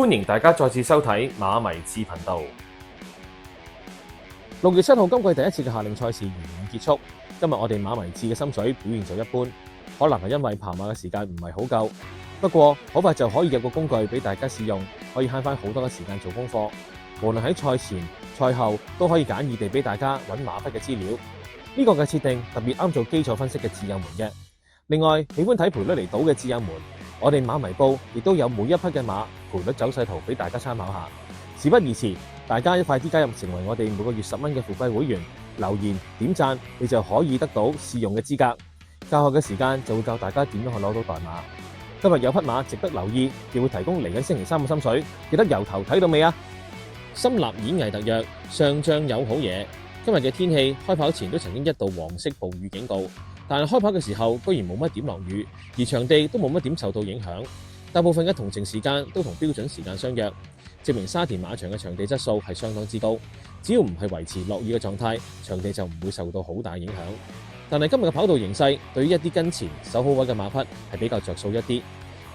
歡迎大家再次收睇馬迷智頻道。6月7號今季第一次嘅夏令賽事圓滿結束。今日我哋馬迷智嘅心水表現就一般，可能係因為跑馬嘅時間唔係好夠。不過好快就可以有個工具俾大家使用，可以慳翻好多嘅時間做功課。無論喺賽前、賽後都可以簡易地俾大家揾馬匹嘅資料。呢個嘅設定特別啱做基礎分析嘅智友們嘅。另外，喜歡睇賠率嚟賭嘅智友們，我哋馬迷報亦都有每一匹嘅馬賠率走勢圖俾大家參考下。事不宜遲，大家快啲加入成為我哋每個月10蚊嘅付費會員，留言點讚，你就可以得到試用嘅資格。教學嘅時間就會教大家點樣去攞到代碼。今日有匹馬值得留意，亦會提供嚟緊星期3嘅心水，記得由頭睇到尾啊！深立演藝特約，上仗有好嘢。今日嘅天氣開跑前都曾經一度黃色暴雨警告，但係開跑嘅時候居然冇乜點落雨，而場地都冇乜點受到影響。大部分嘅同程時間都同標準時間相約，證明沙田馬場嘅場地質素係相當之高。只要唔係維持落雨嘅狀態，場地就唔會受到好大影響。但係今日嘅跑道形勢對於一啲跟前守好位嘅馬匹係比較着數一啲。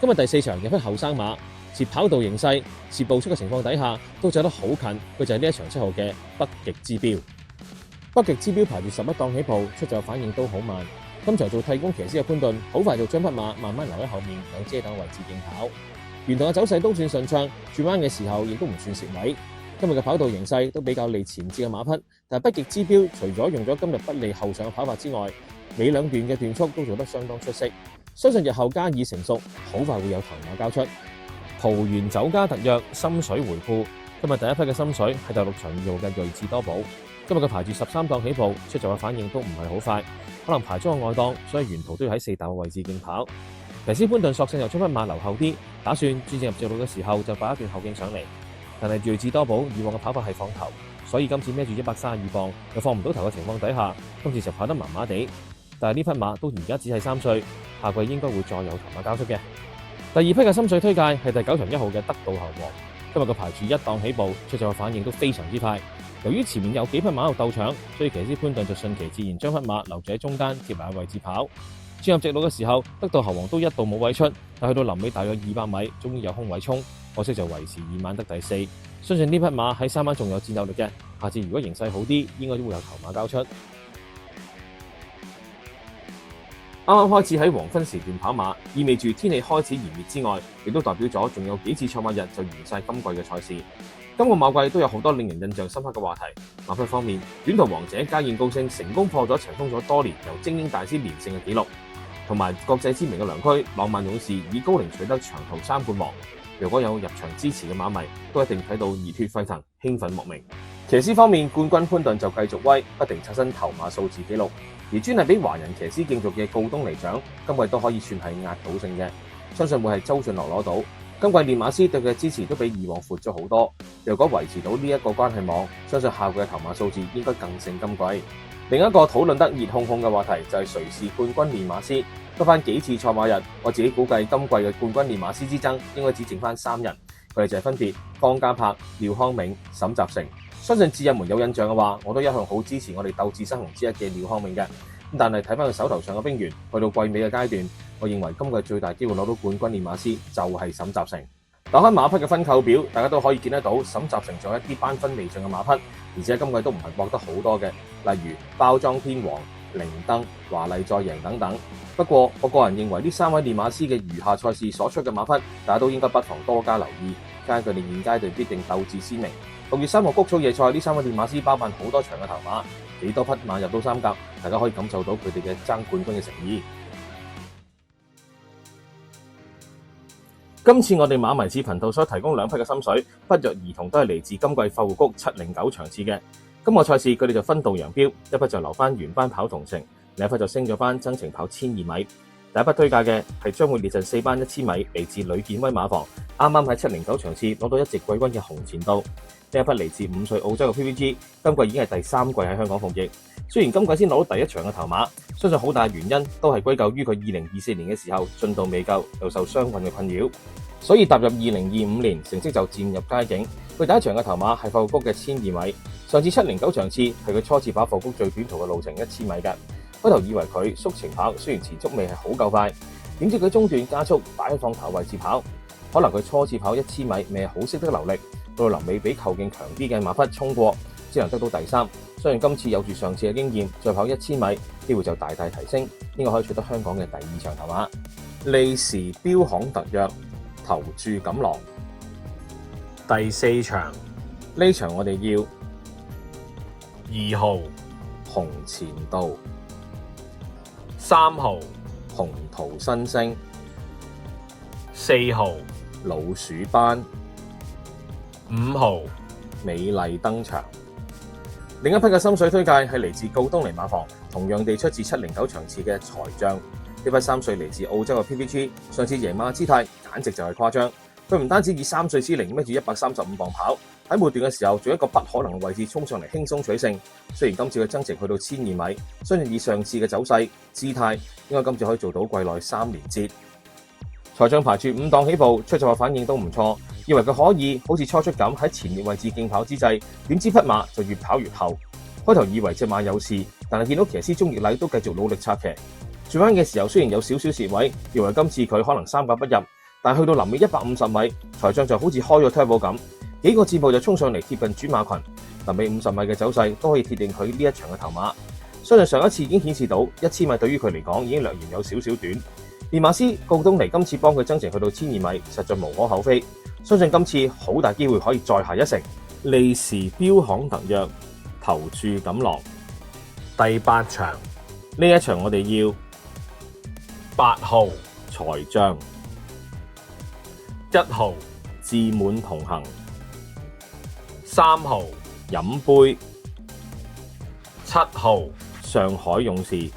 今日第4場有匹後生馬，接跑道形勢、接步速嘅情況底下都走得好近，佢就係呢一場7號嘅北極之標。北極之標排住11檔起步，出閘反應都好慢。今場做替工騎師嘅潘頓，好快就將匹馬慢慢留喺後面，有遮擋位置競跑。沿途嘅走勢都算順暢，轉彎嘅時候亦都唔算蝕位。今日嘅跑道形勢都比較利前置嘅馬匹，但係北極之標除咗用咗今日不利後上嘅跑法之外，尾兩段嘅段速都做得相當出色。相信日後加以成熟，好快會有頭馬交出。桃園酒家特約心水回顧，今日第一匹嘅心水係第6場2號嘅睿智多寶。今日佢排住13檔起步，出閘嘅反應都唔係好快，可能排咗個外檔，所以沿途都要喺4檔嘅位置競跑。騎師潘頓索性又將匹馬留後啲，打算轉正入直路嘅時候就擺一段後勁上嚟。但係睿智多寶以往嘅跑法係放頭，所以今次孭住132磅又放唔到頭嘅情況底下，今次就跑得麻麻地。但係呢匹馬到而家只係3歲，下季應該會再有頭馬交出嘅。第二匹嘅心水推介係第9場1號嘅得道猴王。今日佢排住1檔起步，出閘嘅反應都非常之快。由於前面有幾匹馬喺度鬥搶，所以騎師潘頓就順其自然將匹馬留住喺中間貼埋嘅位置跑。轉入直路嘅時候，得道猴王都一度冇位出，但去到臨尾大約200米，終於有空位衝，可惜就維持2晚得第4。相信呢匹馬喺3晚仲有戰鬥力嘅，下次如果形勢好啲，應該都會有頭馬交出。啱啱開始喺黃昏時段跑馬，意味住天氣開始炎熱之外，亦都代表咗仲有幾次賽馬日就完晒今季嘅賽事。今個馬季都有好多令人印象深刻嘅話題。馬匹方面，短途王者家燕高升成功破咗塵封咗多年由精英大師連勝嘅紀錄，同埋國際知名嘅良駒浪漫勇士以高齡取得長途3冠王。如果有入場支持嘅馬迷，都一定睇到熱血沸騰、興奮莫名。騎師方面，冠軍潘頓就繼續威，不停刷新頭馬數字紀錄。而專係俾華人騎師競逐嘅告東尼獎，今季都可以算係壓倒性嘅，相信會係周俊樂攞到。今季練馬師對佢嘅支持都比以往闊咗好多。如果維持到呢一個關係網，相信下季嘅頭馬數字應該更勝今季。另一個討論得熱烘烘嘅話題就係誰是冠軍練馬師。得翻幾次賽馬日，我自己估計今季嘅冠軍練馬師之爭應該只剩翻3人，佢哋就係分別方嘉柏、廖康銘、沈集成。相信智友們有印象嘅話，我都一向好支持我哋鬥志新雄之一嘅廖康銘嘅。但係睇翻佢手頭上嘅兵員，去到季尾嘅階段，我認為今季最大機會攞到冠軍練馬師就係沈集成。打開馬匹嘅分購表，大家都可以見得到沈集成仲有一啲班分未盡嘅馬匹，而且今季都唔係獲得好多嘅，例如包裝天王、靈登、華麗再贏等等。不過我個人認為呢3位練馬師嘅餘下賽事所出嘅馬匹，大家都應該不妨多加留意，加佢哋現階段必定鬥志鮮明。6月3號谷草野賽呢3位練馬師包辦好多場嘅頭馬，幾多匹馬入到3甲，大家可以感受到佢哋嘅爭冠軍嘅誠意。今次我哋馬迷智頻道所提供2匹嘅心水，不約而同都係嚟自今季快活谷709場次嘅。今個賽事佢哋就分道揚鑣，一匹就留翻原班跑同程，另一匹就升咗翻增程跑1200米。第一匹推介嘅係將會列陣4班1000米，嚟自呂健威馬房，啱啱喺709場次攞到一席季軍嘅紅前度。呢一匹嚟自5歲澳洲嘅 PVG， 今季已經係第3季喺香港服役。雖然今季先攞到第1場嘅頭馬，相信好大原因都係歸咎於佢2024年嘅時候進度未夠，又受傷患嘅困擾，所以踏入2025年成績就漸入佳境。佢第1場嘅頭馬係快活谷嘅1200米，上次709場次係佢初次跑快活谷最短途嘅路程1000米㗎。開頭以為佢縮程跑，雖然前速未係好夠快，點知佢中段加速擺喺放頭位置跑。可能佢初次跑1000米未係好識得留力，到臨尾俾後勁強啲嘅馬匹衝過，只能得到第3。雖然今次有住上次嘅經驗，再跑1000米機會就大大提升，應該可以取得香港嘅第2場頭馬。利時標行特約投注錦囊。第4場，呢場我哋要2號紅前道、3號鴻圖新星、4號老鼠班、5號美麗登場。另一匹嘅心水推介係嚟自告東尼馬房，同樣地出自709場次嘅財將。呢匹3歲嚟自澳洲嘅 PPG， 上次贏馬嘅姿態簡直就係誇張。佢唔單止以3歲之齡孭住135磅跑，喺末段嘅時候做一個不可能嘅位置衝上嚟輕鬆取勝。雖然今次嘅增程去到1200米，相信以上次嘅走勢姿態，應該今次可以做到季內3連捷。財將排住5檔起步，出賽嘅反應都唔錯，以為佢可以好似初出咁喺前面位置競跑之際，點知匹馬就越跑越後。開頭以為隻馬有事，但係見到騎師鍾奕禮都繼續努力策騎。轉彎嘅時候雖然有少少蝕位，以為今次佢可能3甲不入，但去到臨尾150米，財將就好似開咗 turbo 咁，幾個箭步就衝上嚟貼近主馬群。臨尾50米嘅走勢都可以鐵定佢呢一場嘅頭馬。相信上一次已經顯示到1000米對於佢嚟講已經略嫌有少少短。練馬師告東尼今次幫佢增程去到1200米，實在無可厚非。相信今次好大機會可以再下一城。利時標行特約投注錦囊。第8場，呢一場我哋要8號財將、1號自滿同行、3號飲杯、7號上海勇士。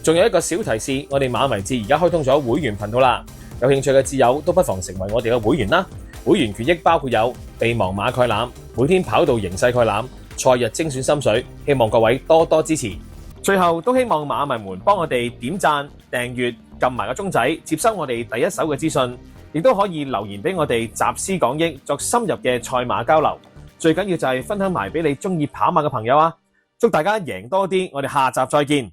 仲有一個小提示，我哋馬迷誌而家開通咗會員頻道啦，有興趣嘅摯友都不妨成為我哋嘅會員啦。會員權益包括有備忘馬概覽、每天跑道形勢概覽、賽日精選心水，希望各位多多支持。最後都希望馬迷們幫我哋點讚、訂閱、撳埋個鐘仔，接收我哋第一手嘅資訊，亦都可以留言俾我哋集思廣益，作深入嘅賽馬交流。最緊要就係分享埋俾你中意跑馬嘅朋友啊！祝大家贏多啲，我哋下集再見。